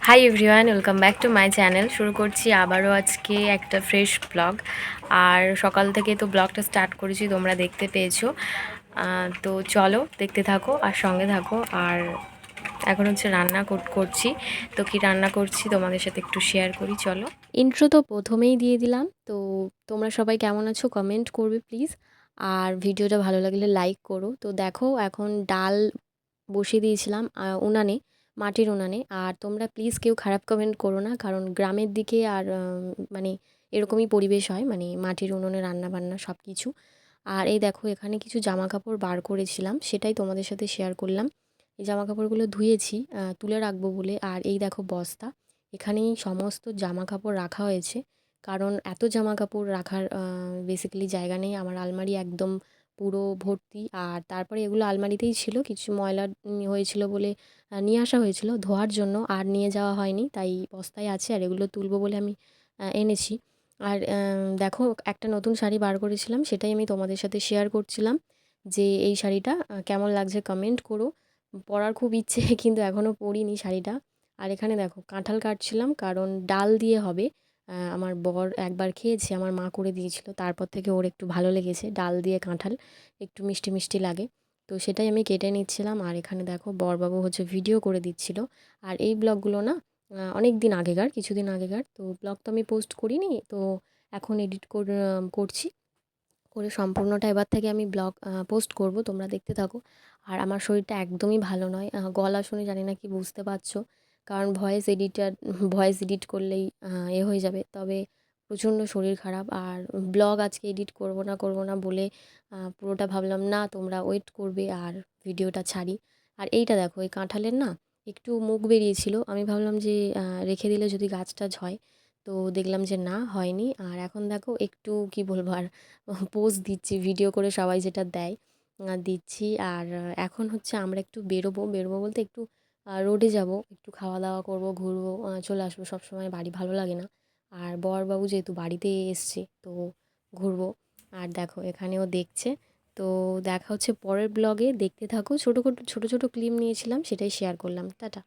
Hi everyone, welcome back to my channel. শুরু করছি আবারও আজকে একটা ফ্রেশ ব্লগ। আর সকাল থেকে তো ব্লগটা স্টার্ট করেছি, তোমরা দেখতে পেয়েছো। তো চলো দেখতে থাকো আর সঙ্গে থাকো। আর এখন হচ্ছে রান্না করছি। তো কি রান্না করছি তোমাদের সাথে একটু শেয়ার করি, চলো। ইন্ট্রো তো প্রথমেই দিয়ে দিলাম। তো তোমরা সবাই কেমন আছো কমেন্ট করবে প্লিজ। আর ভিডিওটা ভালো লাগলে লাইক করো। তো দেখো এখন ডাল বসিয়ে দিয়েছিলাম উনানে, মাটির উনানে। আর তোমরা প্লিজ কেউ খারাপ কমেন্ট করো না, কারণ গ্রামের দিকে আর মানে এরকমই পরিবেশ হয়, মানে মাটির উনুনে রান্না বান্না সব কিছু। আর এই দেখো এখানে কিছু জামা কাপড় বার করেছিলাম, সেটাই তোমাদের সাথে শেয়ার করলাম। এই জামা কাপড়গুলো ধুয়েছি তুলে রাখবো বলে। আর এই দেখো বস্তা, এখানেই সমস্ত জামা কাপড় রাখা হয়েছে, কারণ এত জামা কাপড় রাখার বেসিক্যালি জায়গা নেই। আমার আলমারি একদম পুরো ভর্তি। আর তারপরে এগুলো আলমারিতেই ছিল, কিছু ময়লা হয়েছিল বলে নিয়ে আসা হয়েছিল ধোয়ার জন্য, আর নিয়ে যাওয়া হয়নি, তাই বস্তায় আছে। আর এগুলো তুলবো বলে আমি এনেছি। আর দেখো একটা নতুন শাড়ি বার করেছিলাম, সেটাই আমি তোমাদের সাথে শেয়ার করছিলাম, যে এই শাড়িটা কেমন লাগছে কমেন্ট করো। পরার খুব ইচ্ছে কিন্তু এখনও পরিনি শাড়িটা। আর এখানে দেখো কাঁঠাল কাটছিলাম, কারণ ডাল দিয়ে হবে। আমার বর একবার খেয়েছে, আমার মা করে দিয়েছিল, তারপর থেকে ওর একটু ভালো লেগেছে ডাল দিয়ে কাঁঠাল, একটু মিষ্টি মিষ্টি লাগে। তো সেটাই আমি কেটে নিচ্ছিলাম। আর এখানে দেখো বরবাবু হচ্ছে ভিডিও করে দিচ্ছিল। আর এই ব্লগগুলো না অনেক দিন আগেকার, কিছুদিন আগেকার। তো ব্লগ তো আমি পোস্ট করিনি, তো এখন এডিট করছি, করে সম্পূর্ণটা এবার থেকে আমি ব্লগ পোস্ট করব, তোমরা দেখতে থাকো। আর আমার শরীরটা একদমই ভালো নয়, গলা শুনে জানি না কি বুঝতে পারছো, কারণ ভয়েস এডিট করলেই হয়ে যাবে। তবে প্রচণ্ড শরীর খারাপ। আর ব্লগ আজকে এডিট করব না বলে পুরোটা ভাবলাম না তোমরা ওয়েট করবে আর ভিডিওটা ছাড়ি। আর এইটা দেখো, এই কাঁঠালের না একটু মুখ বেরিয়েছিল, আমি ভাবলাম যে রেখে দিলে যদি গাছ টাছ হয়, তো দেখলাম যে না হয়নি। আর এখন দেখো একটু কি বলবো আর, পোজ দিচ্ছি ভিডিও করে, সবাই যেটা দেয় দিচ্ছি। আর এখন হচ্ছে আমরা একটু বেরোবো বলতে একটু রোডে যাব, একটু খাওয়া দাওয়া করব, ঘুরবো, চলে আসবো। সবসময় বাড়ি ভালো লাগে না। আর বরবাবু যেহেতু বাড়িতে এসছে, তো ঘুরবো। আর দেখো এখানেও দেখছে। তো দেখা হচ্ছে পরের ব্লগে, দেখতে থাকো। ছোটো ছোটো ক্লিপ নিয়েছিলাম, সেটাই শেয়ার করলাম। টাটা।